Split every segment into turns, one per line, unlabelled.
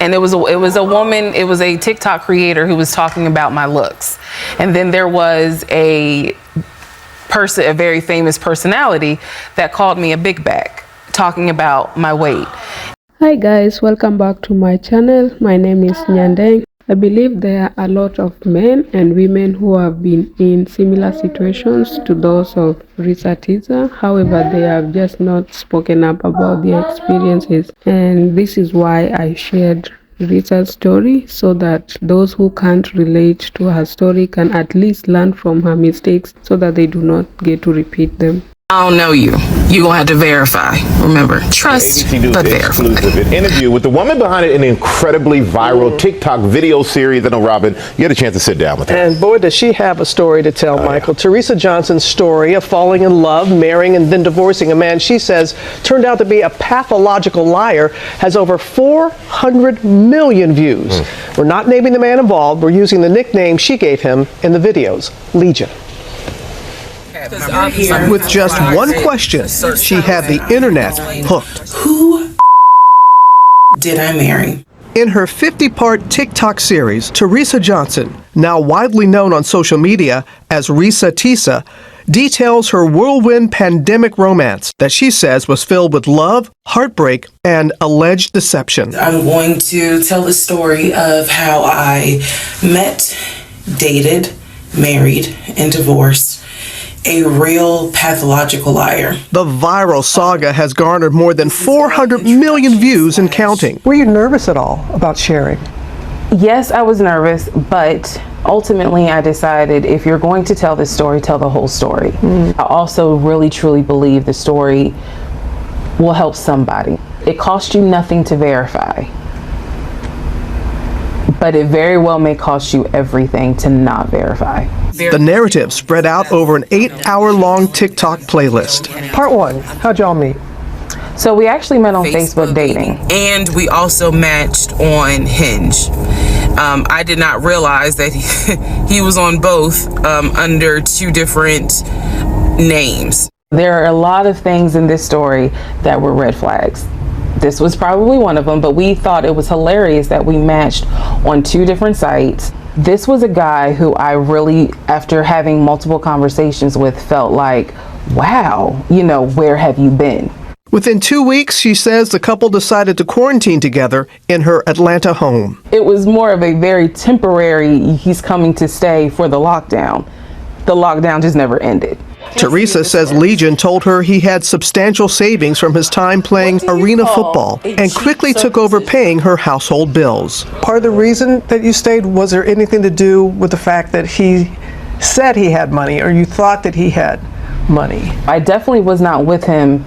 And it was a woman, it was a TikTok creator who was talking about my looks. And then there was a very famous personality that called me a big back, talking about my weight.
Hi guys, welcome back to my channel. My name is Nyandeng. I believe there are a lot of men and women who have been in similar situations to those of Reesa Teesa. However, they have just not spoken up about their experiences, and this is why I shared Reesa's story, so that those who can't relate to her story can at least learn from her mistakes so that they do not get to repeat them.
I don't know you. You're going to have to verify. Remember, trust, but verify.
An interview with the woman behind an incredibly viral TikTok video series. I know, Robin, you had a chance to sit down with her.
And boy, does she have a story to tell, Michael. Yeah. Teresa Johnson's story of falling in love, marrying, and then divorcing a man she says turned out to be a pathological liar has over 400 million views. We're not naming the man involved. We're using the nickname she gave him in the videos, Legion.
With just one question, she had the internet hooked.
Who did I marry?
In her 50-part TikTok series, Teresa Johnson, now widely known on social media as Reesa Teesa, details her whirlwind pandemic romance that she says was filled with love, heartbreak, and alleged deception.
I'm going to tell the story of how I met, dated, married, and divorced a real pathological liar.
The viral saga has garnered more than 400 million views and counting.
Were you nervous at all about sharing?
Yes, I was nervous, but ultimately I decided if you're going to tell this story, tell the whole story. I also really truly believe the story will help somebody. It costs you nothing to verify, but it very well may cost you everything to not verify.
The narrative spread out over an 8-hour-long TikTok playlist.
Part one, how'd y'all meet?
So we actually met on Facebook dating. And we also matched on Hinge. I did not realize that he was on both under two different names. There are a lot of things in this story that were red flags. This was probably one of them, but we thought it was hilarious that we matched on two different sites. This was a guy who I really, after having multiple conversations with, felt like, wow, where have you been?
Within 2 weeks, she says the couple decided to quarantine together in her Atlanta home.
It was more of a very temporary, he's coming to stay for the lockdown. The lockdown just never ended.
Teresa says Legion told her he had substantial savings from his time playing arena football and quickly took over paying her household bills.
Part of the reason that you stayed, was there anything to do with the fact that he said he had money, or you thought that he had money?
I definitely was not with him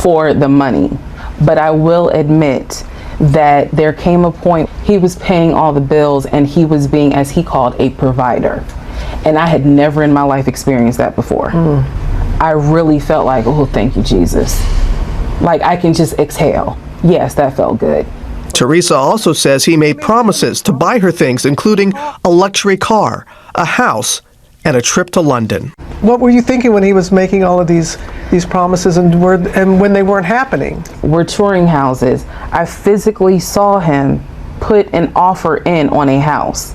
for the money, but I will admit that there came a point he was paying all the bills and he was being, as he called, a provider. And I had never in my life experienced that before. I really felt like, oh, thank you, Jesus. Like I can just exhale. Yes, that felt good.
Teresa also says he made promises to buy her things, including a luxury car, a house, and a trip to London.
What were you thinking when he was making all of these promises and when they weren't happening?
We're touring houses. I physically saw him put an offer in on a house.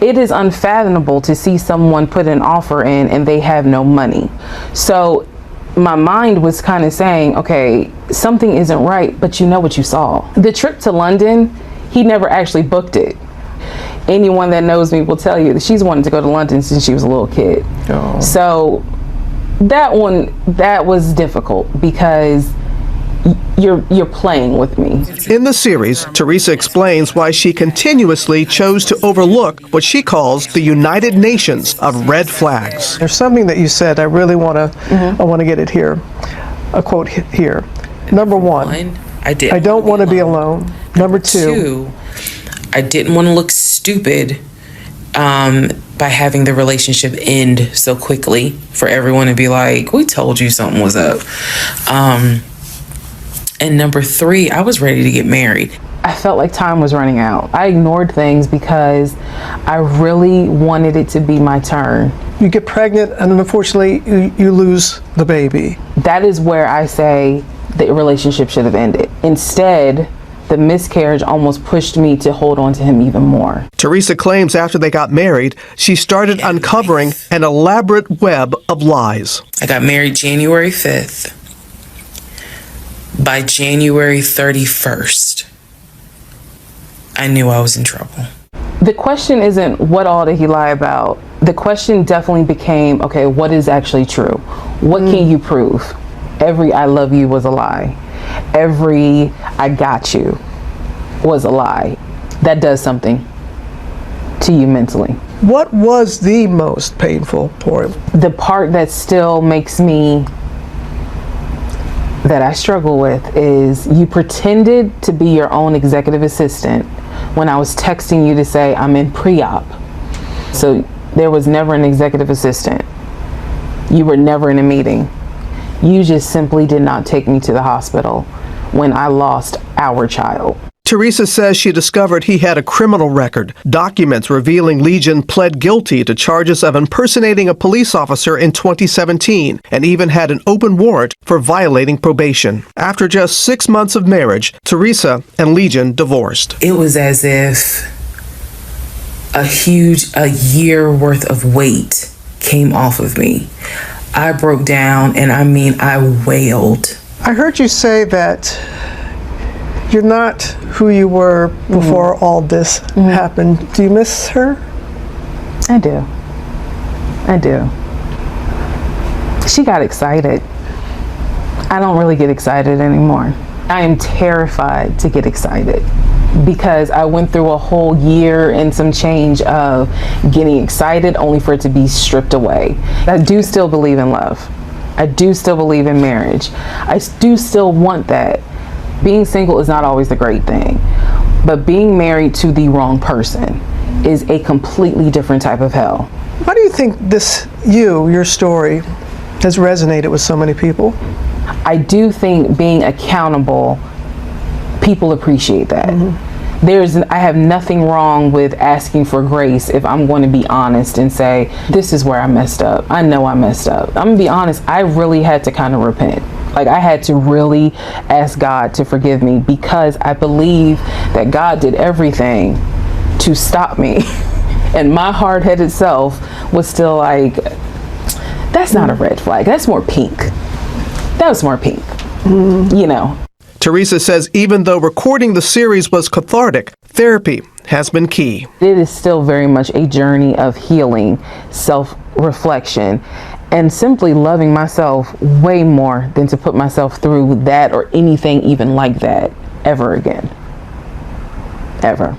It is unfathomable to see someone put an offer in and they have no money. So my mind was kind of saying, okay, something isn't right, but you know what you saw. The trip to London, he never actually booked it. Anyone that knows me will tell you that she's wanted to go to London since she was a little kid. Oh. So that was difficult because you're playing with me.
In the series, Teresa explains why she continuously chose to overlook what she calls the United Nations of red flags.
There's something that you said I really want to get it here. A quote here. Number one, I don't want to be alone. Number two,
I didn't want to look stupid by having the relationship end so quickly for everyone to be like, we told you something was up. And number three, I was ready to get married. I felt like time was running out. I ignored things because I really wanted it to be my turn.
You get pregnant and unfortunately you lose the baby.
That is where I say the relationship should have ended. Instead, the miscarriage almost pushed me to hold on to him even more.
Teresa claims after they got married, she started uncovering an elaborate web of lies.
I got married January 5th. By January 31st, I knew I was in trouble.
The question isn't what all did he lie about. The question definitely became, okay, what is actually true? What can you prove? Every I love you was a lie. Every I got you was a lie. That does something to you mentally.
What was the most painful for him?
The part that still makes me, that I struggle with, is you pretended to be your own executive assistant when I was texting you to say I'm in pre-op. So there was never an executive assistant. You were never in a meeting. You just simply did not take me to the hospital when I lost our child.
Teresa says she discovered he had a criminal record, documents revealing Legion pled guilty to charges of impersonating a police officer in 2017, and even had an open warrant for violating probation. After just 6 months of marriage, Teresa and Legion divorced.
It was as if a year worth of weight came off of me. I broke down, and I mean, I wailed.
I heard you say that you're not who you were before all this happened. Do you miss her?
I do. I do. She got excited. I don't really get excited anymore. I am terrified to get excited because I went through a whole year and some change of getting excited only for it to be stripped away. I do still believe in love. I do still believe in marriage. I do still want that. Being single is not always a great thing, but being married to the wrong person is a completely different type of hell.
Why do you think your story has resonated with so many people?
I do think being accountable, people appreciate that. I have nothing wrong with asking for grace if I'm going to be honest and say, this is where I messed up. I know I messed up. I'm gonna be honest, I really had to kind of repent. Like, I had to really ask God to forgive me because I believe that God did everything to stop me. And my hard-headed self was still like, that's not a red flag. That's more pink. That was more pink, you know.
Teresa says even though recording the series was cathartic, therapy has been key.
It is still very much a journey of healing, self-reflection, and simply loving myself way more than to put myself through that or anything even like that ever again. Ever.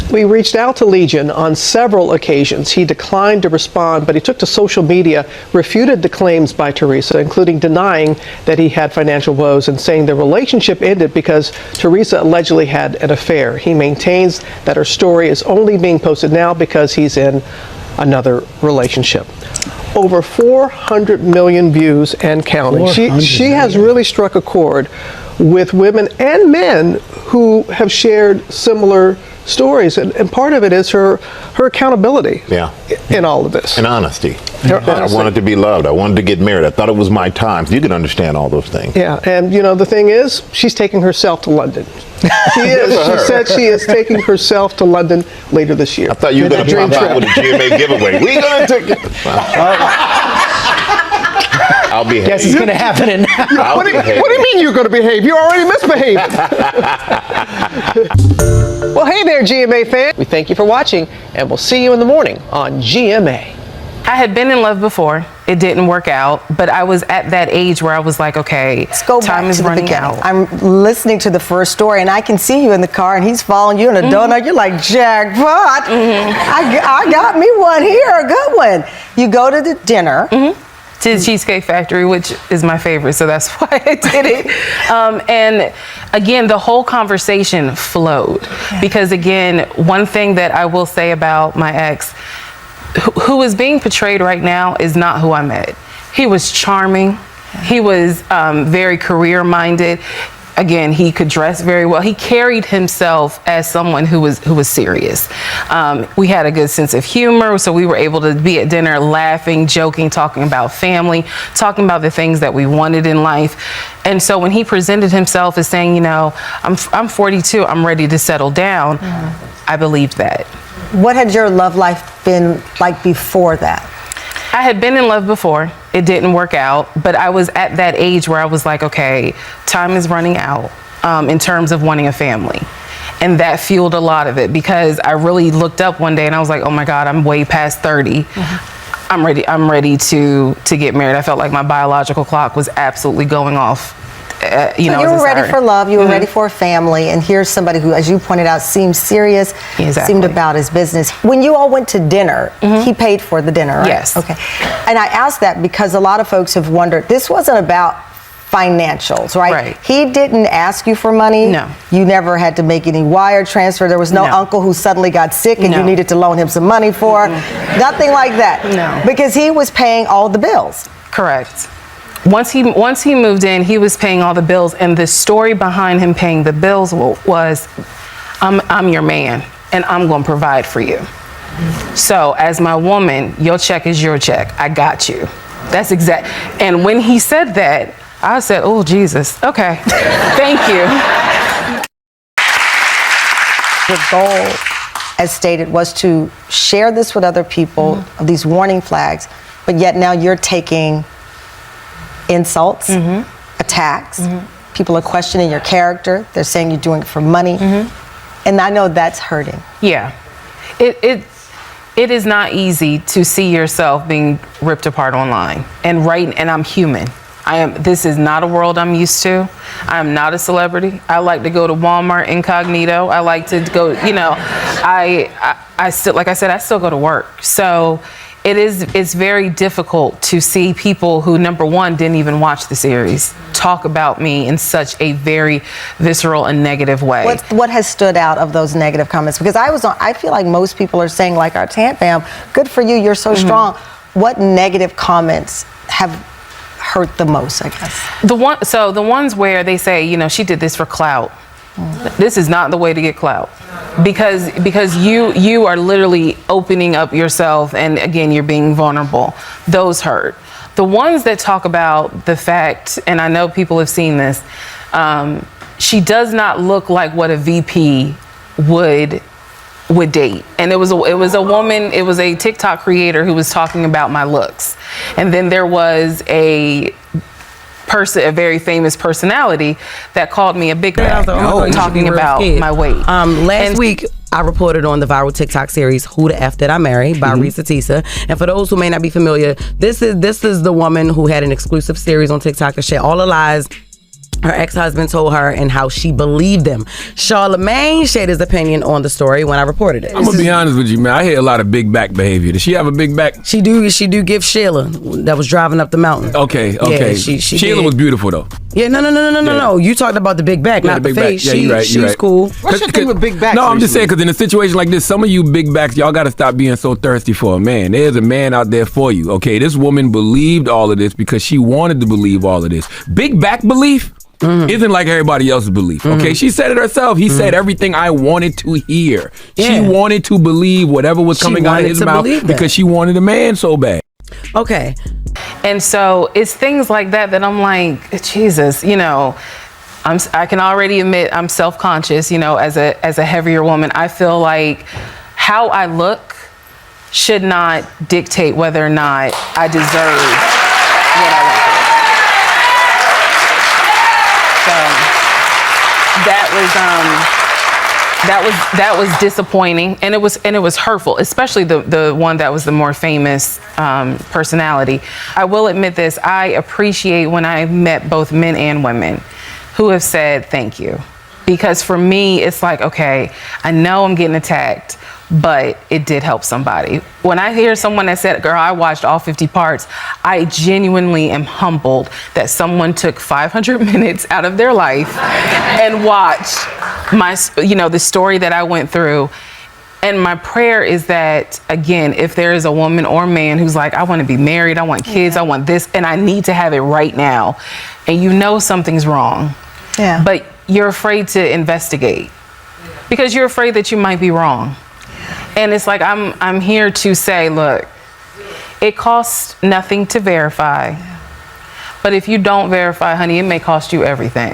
We reached out to Legion on several occasions. He declined to respond, but he took to social media, refuted the claims by Teresa, including denying that he had financial woes and saying the relationship ended because Teresa allegedly had an affair. He maintains that her story is only being posted now because he's in another relationship. Over 400 million views and counting. She has really struck a chord with women and men who have shared similar stories, and part of it is her accountability in all of this.
And honesty. I wanted to be loved. I wanted to get married. I thought it was my time. So you can understand all those things.
Yeah, and you know, the thing is, she's taking herself to London. She is. She said she is taking herself to London later this year.
I thought you were going to pop out with a GMA giveaway. We going to take it. I'll behave.
Guess it's going to happen in
what do you mean you're going to behave? You already misbehaved. Well, hey there, GMA fan. We thank you for watching, and we'll see you in the morning on GMA.
I had been in love before. It didn't work out, but I was at that age where I was like, okay,
let's go
time
back
is
to the
running
beginning.
out.
I'm listening to the first story, and I can see you in the car, and he's following you in a donut. You're like, jackpot. I got me one here, a good one. You go to the dinner.
To the Cheesecake Factory, which is my favorite, so that's why I did it. And again, the whole conversation flowed. Because again, one thing that I will say about my ex, who is being portrayed right now, is not who I met. He was charming. He was very career-minded. Again, he could dress very well. He carried himself as someone who was serious. We had a good sense of humor, so we were able to be at dinner laughing, joking, talking about family, talking about the things that we wanted in life. And so when he presented himself as saying, you know, I'm 42, I'm ready to settle down, I believed that.
What had your love life been like before that?
I had been in love before. It didn't work out, but I was at that age where I was like, okay, time is running out in terms of wanting a family. And that fueled a lot of it, because I really looked up one day and I was like, oh my God, I'm way past 30. I'm ready to get married. I felt like my biological clock was absolutely going off. You were
ready for love, you were ready for a family, and here's somebody who, as you pointed out, seemed serious, seemed about his business. When you all went to dinner, he paid for the dinner, right?
Yes.
Okay. And I asked that because a lot of folks have wondered, this wasn't about financials, right? He didn't ask you for money.
No.
You never had to make any wire transfer. There was no uncle who suddenly got sick and you needed to loan him some money for. Nothing like that.
No.
Because he was paying all the bills.
Correct. Once he moved in, he was paying all the bills, and the story behind him paying the bills was, I'm your man, and I'm going to provide for you. So as my woman, your check is your check. I got you. That's exact. And when he said that, I said, oh, Jesus. Okay. Thank you.
The goal, as stated, was to share this with other people, these warning flags, but yet now you're taking insults, attacks. People are questioning your character. They're saying you're doing it for money. And I know that's hurting.
Yeah. It is not easy to see yourself being ripped apart online. And I'm human. This is not a world I'm used to. I am not a celebrity. I like to go to Walmart incognito. I like to go, I still, like I said, I still go to work. So it's very difficult to see people who, number one, didn't even watch the series talk about me in such a very visceral and negative way.
What has stood out of those negative comments? Because I feel like most people are saying, like our Tant fam, good for you, you're so strong. What negative comments have hurt the most, I guess?
The ones where they say, she did this for clout. This is not the way to get clout, because you are literally opening up yourself, and again, you're being vulnerable. Those hurt. The ones that talk about the fact, and I know people have seen this, she does not look like what a VP would date. And it was a woman, it was a TikTok creator who was talking about my looks, and then there was a very famous personality that called me a big bag, talking about my weight.
Last week, I reported on the viral TikTok series "Who the F Did I Marry" by Reesa Teesa. And for those who may not be familiar, this is the woman who had an exclusive series on TikTok that shared all the lies her ex-husband told her and how she believed them. Charlamagne shared his opinion on the story when I reported it.
I'm gonna be honest with you, man. I hear a lot of big back behavior. Does she have a big back?
She do give Sheila that was driving up the mountain.
Okay.
Yeah, she
Sheila was beautiful though.
Yeah, no. You talked about the big back, not the face.
Yeah, you're right.
She's cool.
What's your thing with big backs?
No, I'm just saying, because in a situation like this, some of you big backs, y'all got to stop being so thirsty for a man. There's a man out there for you. Okay, this woman believed all of this because she wanted to believe all of this. Big back belief isn't like everybody else's belief. Okay, she said it herself. He said everything I wanted to hear.
Yeah.
She wanted to believe whatever was coming out of his mouth because she wanted a man so bad.
Okay.
And so it's things like that I'm like, Jesus, I can already admit I'm self-conscious, as a heavier woman. I feel like how I look should not dictate whether or not I deserve what I want. So that was disappointing, and it was hurtful, especially the one that was the more famous personality. I will admit this: I appreciate when I met both men and women who have said thank you, because for me it's like, okay, I know I'm getting attacked, but it did help somebody. When I hear someone that said, girl, I watched all 50 parts, I genuinely am humbled that someone took 500 minutes out of their life and watched the story that I went through. And my prayer is that, again, if there is a woman or man who's like, I want to be married, I want kids, I want this, and I need to have it right now, and something's wrong,
Yeah.
But you're afraid to investigate because you're afraid that you might be wrong. And it's like, I'm here to say, look, it costs nothing to verify. But if you don't verify, honey, it may cost you everything.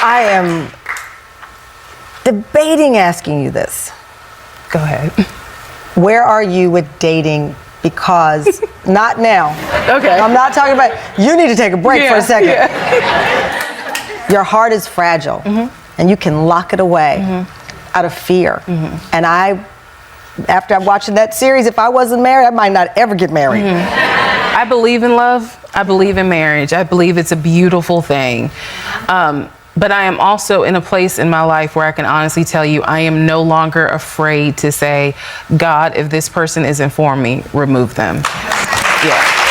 I am debating asking you this.
Go ahead.
Where are you with dating? Because not now.
Okay.
I'm not talking about, you need to take a break for a second.
Yeah.
Your heart is fragile, and you can lock it away out of fear. And after watching that series, if I wasn't married, I might not ever get married.
I believe in love. I believe in marriage. I believe it's a beautiful thing. But I am also in a place in my life where I can honestly tell you I am no longer afraid to say, God, if this person isn't for me, remove them. Yeah.